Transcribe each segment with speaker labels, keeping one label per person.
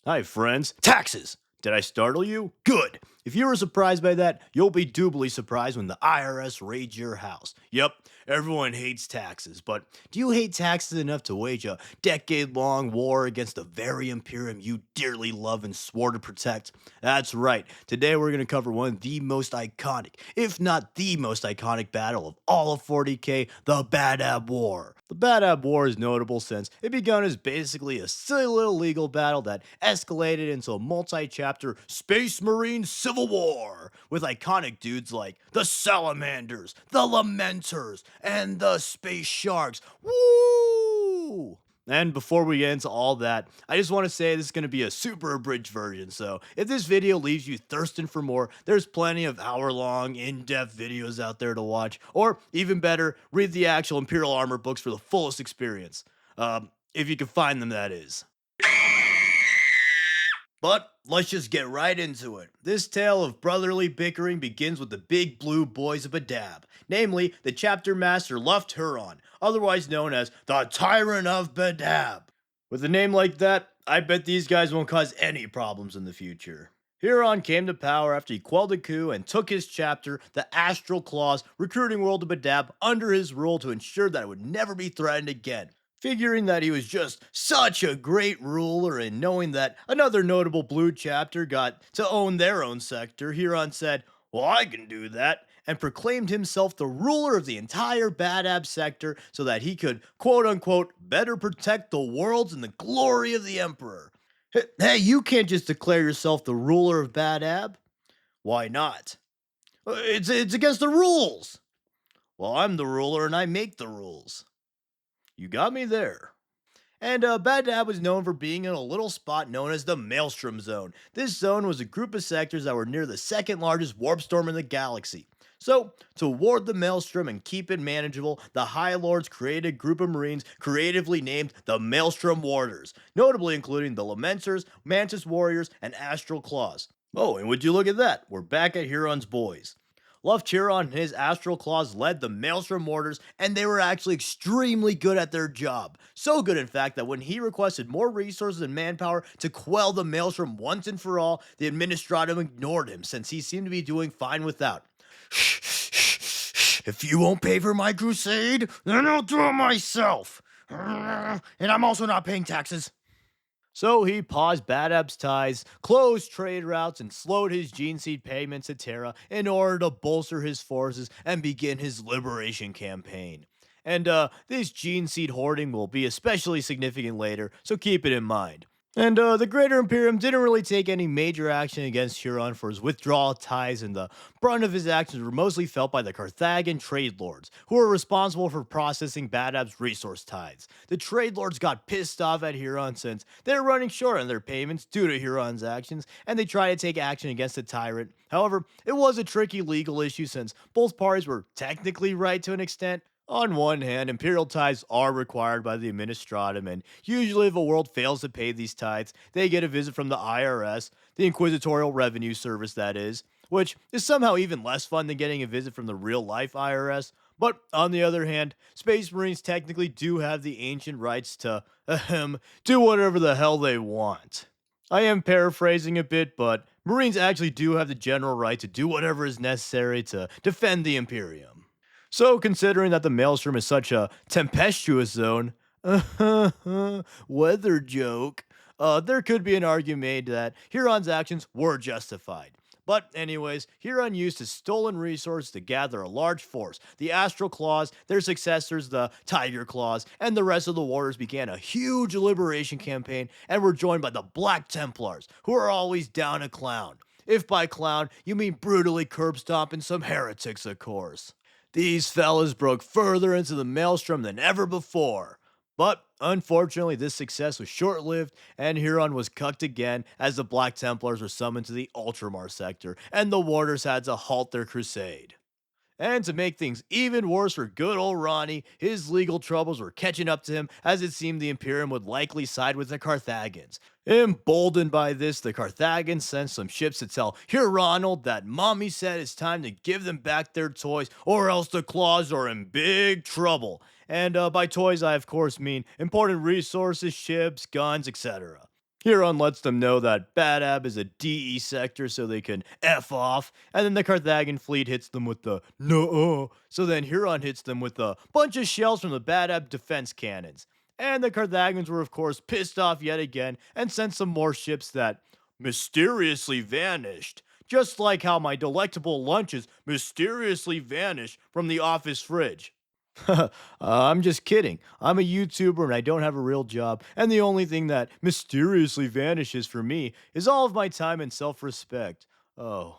Speaker 1: Hi, friends. Taxes! Did I startle you? Good! If you were surprised by that, you'll be doubly surprised when the IRS raids your house. Yep, everyone hates taxes, but do you hate taxes enough to wage a decade-long war against the very Imperium you dearly love and swore to protect? That's right. Today we're going to cover one of the most iconic, if not the most iconic battle of all of 40k, the Badab War. The Badab War is notable since it began as basically a silly little legal battle that escalated into a multi-chapter Space Marine Civil War with iconic dudes like the Salamanders, the Lamenters, and the Space Sharks. Woo! And before we get into all that, I just want to say this is going to be a super abridged version, so if this video leaves you thirsting for more, there's plenty of hour-long, in-depth videos out there to watch, or even better, read the actual Imperial Armor books for the fullest experience. If you can find them, that is. But let's just get right into it. This tale of brotherly bickering begins with the big blue boys of Badab, namely the chapter master Luft Huron, otherwise known as the Tyrant of Badab. With a name like that, I bet these guys won't cause any problems in the future. Huron came to power after he quelled a coup and took his chapter, the Astral Claws, recruiting world of Badab, under his rule to ensure that it would never be threatened again. Figuring that he was just such a great ruler and knowing that another notable blue chapter got to own their own sector, Huron said, "Well, I can do that," and proclaimed himself the ruler of the entire Badab sector so that he could, quote unquote, better protect the worlds and the glory of the Emperor. Hey, you can't just declare yourself the ruler of Badab. Why not? It's against the rules. Well, I'm the ruler and I make the rules. You got me there. And Badab was known for being in a little spot known as the Maelstrom Zone. This zone was a group of sectors that were near the second largest warp storm in the galaxy. So, to ward the Maelstrom and keep it manageable, the High Lords created a group of Marines creatively named the Maelstrom Warders, notably including the Lamenters, Mantis Warriors, and Astral Claws. Oh, and would you look at that? We're back at Huron's boys. Luft Huron and his Astral Claws led the Maelstrom Warders, and they were actually extremely good at their job. So good, in fact, that when he requested more resources and manpower to quell the Maelstrom once and for all, the Administratum ignored him since he seemed to be doing fine without. If you won't pay for my crusade, then I'll do it myself. And I'm also not paying taxes. So he paused Badab's ties, closed trade routes, and slowed his gene seed payments to Terra in order to bolster his forces and begin his liberation campaign. And this gene seed hoarding will be especially significant later, so keep it in mind. And the Greater Imperium didn't really take any major action against Huron for his withdrawal ties, and the brunt of his actions were mostly felt by the Carthagin trade lords, who were responsible for processing Badab's resource tithes. The trade lords got pissed off at Huron since they were running short on their payments due to Huron's actions, and they tried to take action against the tyrant. However, it was a tricky legal issue since both parties were technically right to an extent. On one hand, imperial tithes are required by the Administratum, and usually if a world fails to pay these tithes, they get a visit from the IRS, the Inquisitorial Revenue Service that is, which is somehow even less fun than getting a visit from the real-life IRS. But on the other hand, Space Marines technically do have the ancient rights to, do whatever the hell they want. I am paraphrasing a bit, but Marines actually do have the general right to do whatever is necessary to defend the Imperium. So, considering that the Maelstrom is such a tempestuous zone, weather joke, there could be an argument made that Huron's actions were justified. But anyways, Huron used his stolen resources to gather a large force. The Astral Claws, their successors, the Tiger Claws, and the rest of the Warriors began a huge liberation campaign and were joined by the Black Templars, who are always down a clown. If by clown, you mean brutally curb stomping some heretics, of course. These fellas broke further into the Maelstrom than ever before. But unfortunately, this success was short lived, and Huron was cucked again as the Black Templars were summoned to the Ultramar sector, and the Warders had to halt their crusade. And to make things even worse for good old Ronnie, his legal troubles were catching up to him as it seemed the Imperium would likely side with the Carthagins. Emboldened by this, the Carthagins sent some ships to tell Huronald that Mommy said it's time to give them back their toys or else the Claws are in big trouble. And by toys I of course mean important resources, ships, guns, etc. Huron lets them know that Badab is a DE sector so they can F off, and then the Carthagin fleet hits them with the no. So then Huron hits them with a bunch of shells from the Badab defense cannons. And the Carthagins were, of course, pissed off yet again and sent some more ships that mysteriously vanished. Just like how my delectable lunches mysteriously vanish from the office fridge. I'm just kidding. I'm a YouTuber and I don't have a real job, and the only thing that mysteriously vanishes for me is all of my time and self respect. Oh.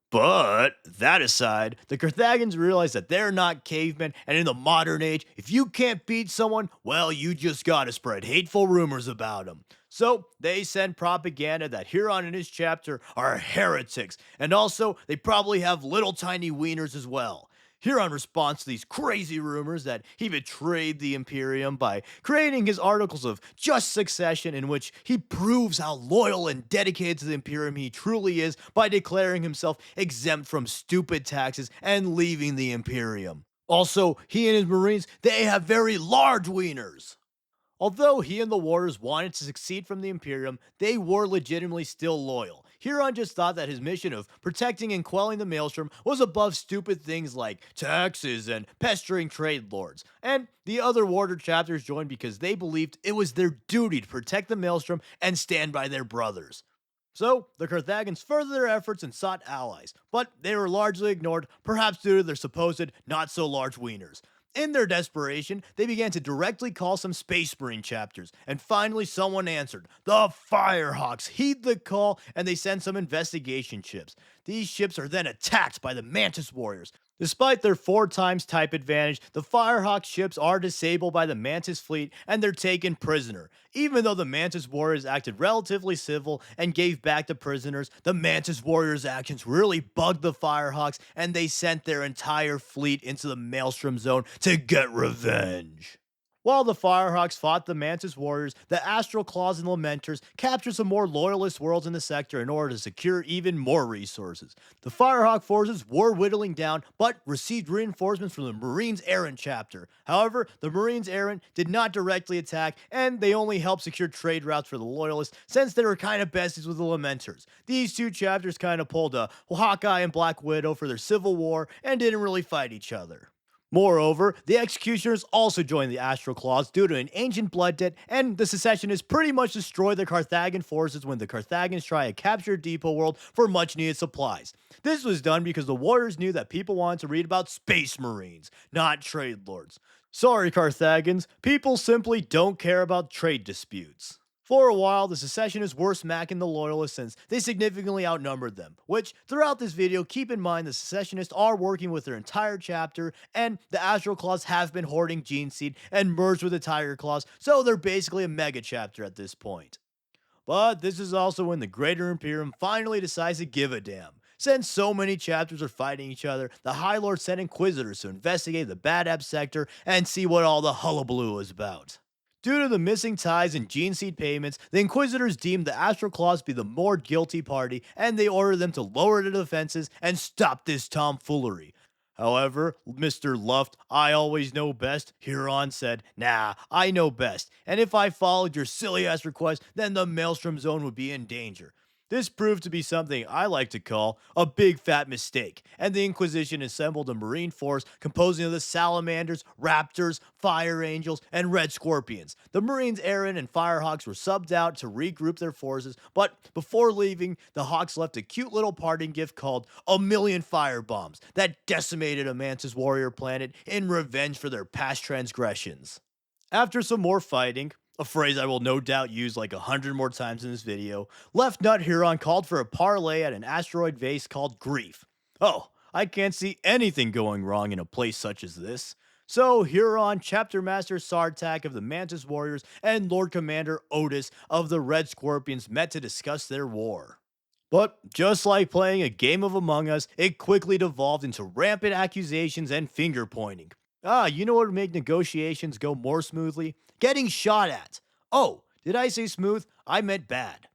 Speaker 1: But that aside, the Carthagins realize that they're not cavemen, and in the modern age, if you can't beat someone, well, you just gotta spread hateful rumors about them. So they send propaganda that Huron and his chapter are heretics, and also they probably have little tiny wieners as well. Huron responds to these crazy rumors that he betrayed the Imperium by creating his articles of just succession, in which he proves how loyal and dedicated to the Imperium he truly is by declaring himself exempt from stupid taxes and leaving the Imperium. Also, he and his Marines, they have very large wieners. Although he and the warriors wanted to succeed from the Imperium, they were legitimately still loyal. Huron just thought that his mission of protecting and quelling the Maelstrom was above stupid things like taxes and pestering trade lords. And the other warder chapters joined because they believed it was their duty to protect the Maelstrom and stand by their brothers. So, the Carthagins furthered their efforts and sought allies, but they were largely ignored, perhaps due to their supposed not so large wieners. In their desperation, they began to directly call some Space Marine chapters, and finally someone answered. The Firehawks heed the call, and they send some investigation ships. These ships are then attacked by the Mantis warriors. Despite their 4 times type advantage, the Firehawk ships are disabled by the Mantis fleet and they're taken prisoner. Even though the Mantis warriors acted relatively civil and gave back the prisoners, the Mantis warriors' actions really bugged the Firehawks and they sent their entire fleet into the Maelstrom zone to get revenge. While the Firehawks fought the Mantis warriors, the Astral Claws and Lamenters captured some more loyalist worlds in the sector in order to secure even more resources. The Firehawk forces were whittling down, but received reinforcements from the Marines Errant chapter. However, the Marines Errant did not directly attack, and they only helped secure trade routes for the Loyalists since they were kind of besties with the Lamenters. These two chapters kind of pulled a Hawkeye and Black Widow for their civil war and didn't really fight each other. Moreover, the Executioners also joined the Astral Claws due to an ancient blood debt, and the Secessionists pretty much destroy the Carthagin forces when the Carthagins try to capture Depot World for much needed supplies. This was done because the warriors knew that people wanted to read about Space Marines, not trade lords. Sorry, Carthagins, people simply don't care about trade disputes. For a while, the Secessionists were smacking the Loyalists since they significantly outnumbered them, which, throughout this video, keep in mind the Secessionists are working with their entire chapter, and the Astral Claws have been hoarding Gene Seed and merged with the Tiger Claws, so they're basically a mega chapter at this point. But this is also when the Greater Imperium finally decides to give a damn. Since so many chapters are fighting each other, the High Lord sent Inquisitors to investigate the Badab sector and see what all the hullabaloo is about. Due to the missing ties and gene seed payments, the Inquisitors deemed the Astral Claws to be the more guilty party, and they ordered them to lower their defenses and stop this tomfoolery. However, Mr. Luft, I always know best, Huron said, nah, I know best, and if I followed your silly ass request, then the Maelstrom Zone would be in danger. This proved to be something I like to call a big fat mistake, and the Inquisition assembled a marine force composing of the salamanders, raptors, fire angels, and red scorpions. The Marines Errant and Firehawks were subbed out to regroup their forces, but before leaving, the Hawks left a cute little parting gift called a million firebombs that decimated a Mantis warrior planet in revenge for their past transgressions. After some more fighting, a phrase I will no doubt use like 100 more times in this video, Left Nut Huron called for a parlay at an asteroid base called Grief. Oh, I can't see anything going wrong in a place such as this. So Huron, Chapter Master Sartak of the Mantis Warriors, and Lord Commander Otis of the Red Scorpions met to discuss their war. But just like playing a game of Among Us, it quickly devolved into rampant accusations and finger pointing. You know what would make negotiations go more smoothly? Getting shot at. Oh, did I say smooth? I meant bad.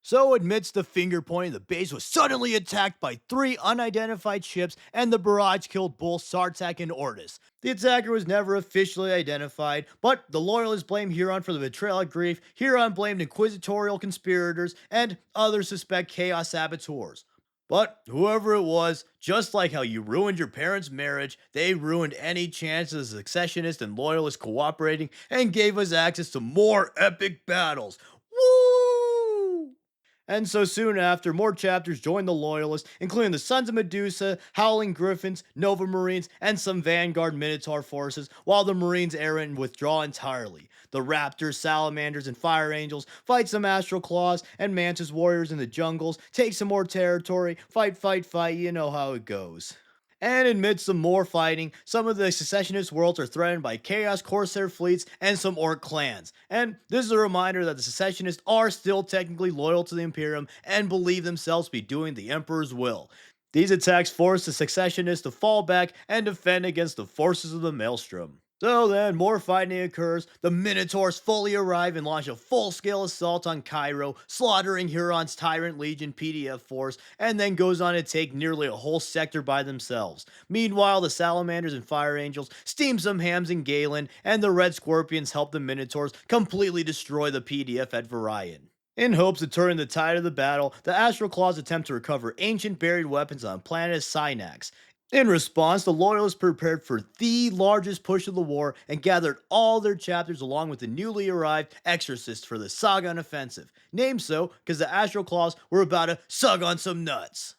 Speaker 1: So, amidst the finger pointing, the base was suddenly attacked by three unidentified ships, and the barrage killed both Sartak and Ortis. The attacker was never officially identified, but the Loyalists blamed Huron for the betrayal at Grief, Huron blamed inquisitorial conspirators, and others suspect chaos saboteurs. But whoever it was, just like how you ruined your parents' marriage, they ruined any chance of the successionist and loyalists cooperating and gave us access to more epic battles. Woo! And so soon after, more chapters joined the Loyalists, including the Sons of Medusa, Howling Griffins, Nova Marines, and some Vanguard Minotaur forces, while the Marines errant and withdraw entirely. The Raptors, Salamanders, and Fire Angels fight some Astral Claws and Mantis Warriors in the jungles, take some more territory, fight, fight, fight, you know how it goes. And amidst some more fighting, some of the secessionist worlds are threatened by Chaos Corsair fleets and some Orc clans. And this is a reminder that the secessionists are still technically loyal to the Imperium and believe themselves to be doing the Emperor's will. These attacks force the secessionists to fall back and defend against the forces of the Maelstrom. So then, more fighting occurs, the Minotaurs fully arrive and launch a full-scale assault on Cairo, slaughtering Huron's Tyrant Legion PDF force, and then goes on to take nearly a whole sector by themselves. Meanwhile, the Salamanders and Fire Angels steam some hams in Galen, and the Red Scorpions help the Minotaurs completely destroy the PDF at Varian. In hopes of turning the tide of the battle, the Astral Claws attempt to recover ancient buried weapons on planet Synax. In response, the Loyalists prepared for the largest push of the war and gathered all their chapters along with the newly arrived Exorcists for the Sagan offensive. Named so because the Astral Claws were about to suck on some nuts.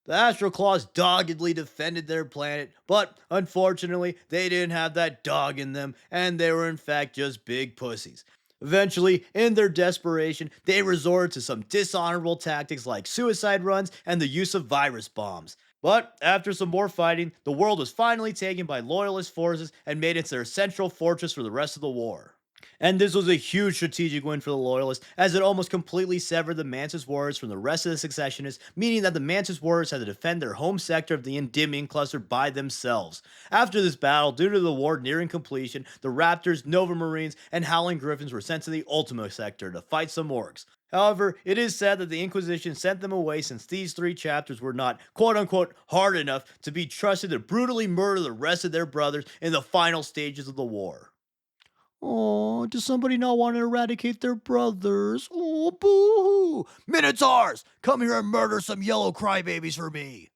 Speaker 1: The Astral Claws doggedly defended their planet, but unfortunately, they didn't have that dog in them, and they were in fact just big pussies. Eventually, in their desperation, they resorted to some dishonorable tactics like suicide runs and the use of virus bombs. But after some more fighting, the world was finally taken by Loyalist forces and made it their central fortress for the rest of the war. And this was a huge strategic win for the Loyalists, as it almost completely severed the Mantis Warriors from the rest of the Secessionists, meaning that the Mantis Warriors had to defend their home sector of the Endymion Cluster by themselves. After this battle, due to the war nearing completion, the Raptors, Nova Marines, and Howling Griffins were sent to the Ultima sector to fight some orcs. However, it is said that the Inquisition sent them away since these three chapters were not quote unquote hard enough to be trusted to brutally murder the rest of their brothers in the final stages of the war. Oh, does somebody not want to eradicate their brothers? Oh, boo hoo! Minotaurs! Come here and murder some yellow crybabies for me!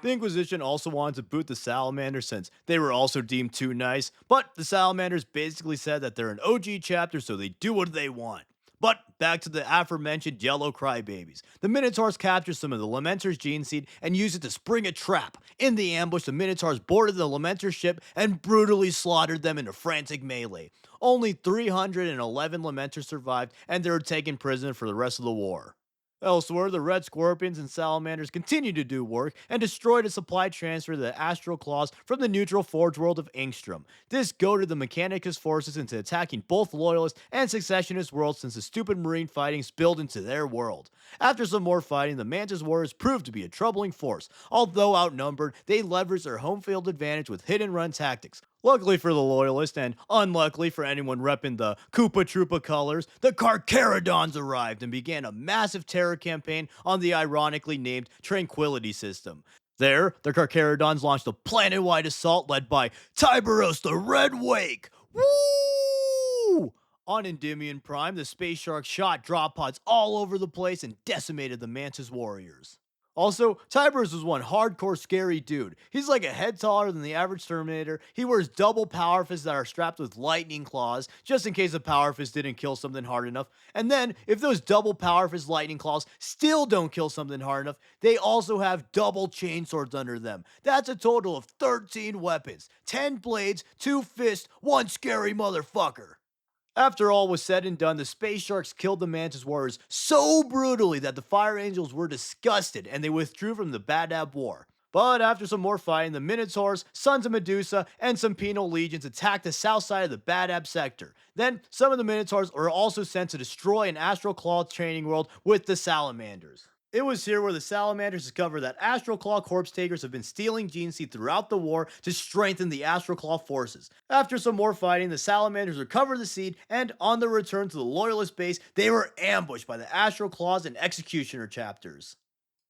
Speaker 1: The Inquisition also wanted to boot the Salamanders since they were also deemed too nice, but the Salamanders basically said that they're an OG chapter so they do what they want. But back to the aforementioned yellow crybabies. The Minotaurs captured some of the Lamenters' gene seed and used it to spring a trap. In the ambush, the Minotaurs boarded the Lamenter ship and brutally slaughtered them in a frantic melee. Only 311 Lamenters survived, and they were taken prisoner for the rest of the war. Elsewhere, the Red Scorpions and Salamanders continued to do work and destroyed a supply transfer to the Astral Claws from the neutral Forge world of Ingstrom. This goaded the Mechanicus forces into attacking both Loyalist and Secessionist worlds since the stupid Marine fighting spilled into their world. After some more fighting, the Mantis Warriors proved to be a troubling force. Although outnumbered, they leveraged their home field advantage with hit-and-run tactics. Luckily for the Loyalists, and unluckily for anyone repping the Koopa Troopa colors, the CARCHARADONS arrived and began a massive terror campaign on the ironically named Tranquility System. There, the CARCHARADONS launched a planet-wide assault led by Tiberos the Red Wake! Woo! On Endymion Prime, the space shark shot drop pods all over the place and decimated the Mantis Warriors. Also, Tiberius was one hardcore scary dude. He's like a head taller than the average Terminator. He wears double power fists that are strapped with lightning claws, just in case a power fist didn't kill something hard enough. And then, if those double power fist lightning claws still don't kill something hard enough, they also have double chainswords under them. That's a total of 13 weapons, 10 blades, 2 fists, 1 scary motherfucker. After all was said and done, the Space Sharks killed the Mantis Warriors so brutally that the Fire Angels were disgusted and they withdrew from the Badab War. But after some more fighting, the Minotaurs, Sons of Medusa, and some penal legions attacked the south side of the Badab sector. Then, some of the Minotaurs were also sent to destroy an Astral Claw training world with the Salamanders. It was here where the salamanders discovered that Astral Claw corpse takers have been stealing gene seed throughout the war to strengthen the Astral Claw forces. After some more fighting, the salamanders recovered the seed, and on their return to the Loyalist base, they were ambushed by the Astral Claws and Executioner chapters.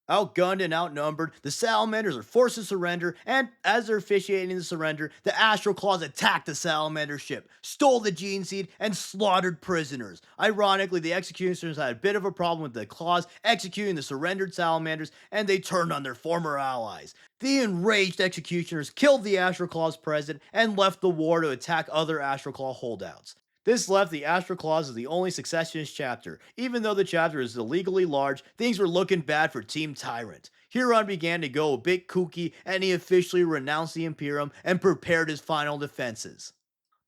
Speaker 1: Outgunned and outnumbered, the salamanders are forced to surrender, and as they're officiating the surrender, the Astral Claws attacked the salamander ship, stole the gene seed, and slaughtered prisoners. Ironically, the executioners had a bit of a problem with the Claws executing the surrendered salamanders, and they turned on their former allies. The enraged executioners killed the Astral Claws president and left the war to attack other Astral Claw holdouts. This left the Astral Claws as the only successionist chapter. Even though the chapter is illegally large, things were looking bad for Team Tyrant. Huron began to go a bit kooky, and he officially renounced the Imperium and prepared his final defenses.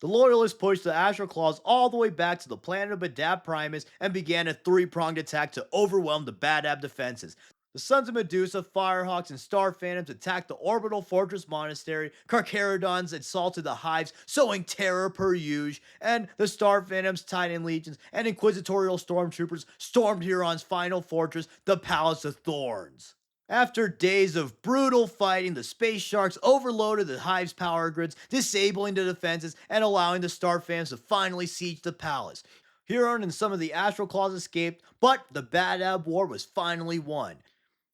Speaker 1: The Loyalists pushed the Astral Claws all the way back to the planet of Badab Primus and began a three-pronged attack to overwhelm the Badab defenses. The Sons of Medusa, Firehawks, and Star Phantoms attacked the Orbital Fortress Monastery. CARCHARADONS assaulted the Hives, sowing terror per usual. And the Star Phantoms, Titan Legions, and Inquisitorial Stormtroopers stormed Huron's final fortress, the Palace of Thorns. After days of brutal fighting, the Space Sharks overloaded the Hive's power grids, disabling the defenses and allowing the Star Phantoms to finally siege the palace. Huron and some of the Astral Claws escaped, but the Badab War was finally won.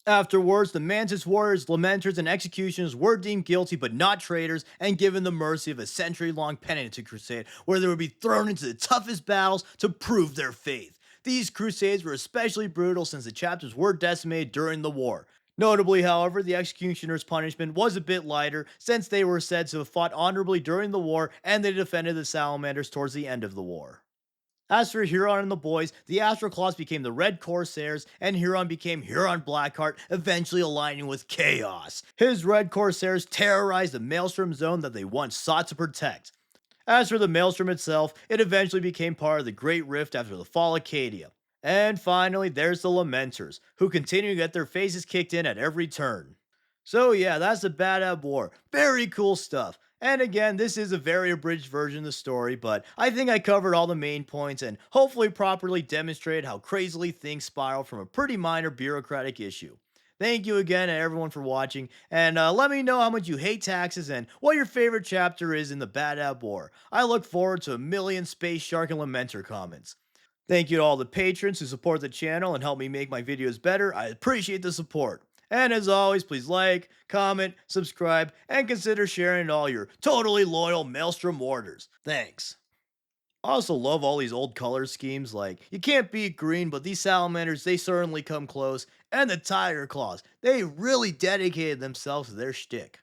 Speaker 1: Afterwards, the mantis warriors, lamenters, and executioners were deemed guilty but not traitors and given the mercy of a century-long penitent crusade where they would be thrown into the toughest battles to prove their faith. These crusades were especially brutal since the chapters were decimated during the war. Notably, however, the executioner's punishment was a bit lighter since they were said to have fought honorably during the war and they defended the salamanders towards the end of the war. As for Huron and the boys, the Astral Claws became the Red Corsairs, and Huron became Huron Blackheart, eventually aligning with Chaos. His Red Corsairs terrorized the Maelstrom zone that they once sought to protect. As for the Maelstrom itself, it eventually became part of the Great Rift after the fall of Acadia. And finally, there's the Lamenters, who continue to get their faces kicked in at every turn. So yeah, that's the Badab War. Very cool stuff. And again, this is a very abridged version of the story, but I think I covered all the main points and hopefully properly demonstrated how crazily things spiral from a pretty minor bureaucratic issue. Thank you again to everyone for watching, and let me know how much you hate taxes and what your favorite chapter is in the Badab War. I look forward to a million Space Shark and Lamenter comments. Thank you to all the patrons who support the channel and help me make my videos better. I appreciate the support. And as always, please like, comment, subscribe, and consider sharing to all your totally loyal Maelstrom warders. Thanks. I also love all these old color schemes, like, you can't beat green, but these salamanders, they certainly come close. And the Tiger Claws, they really dedicated themselves to their shtick.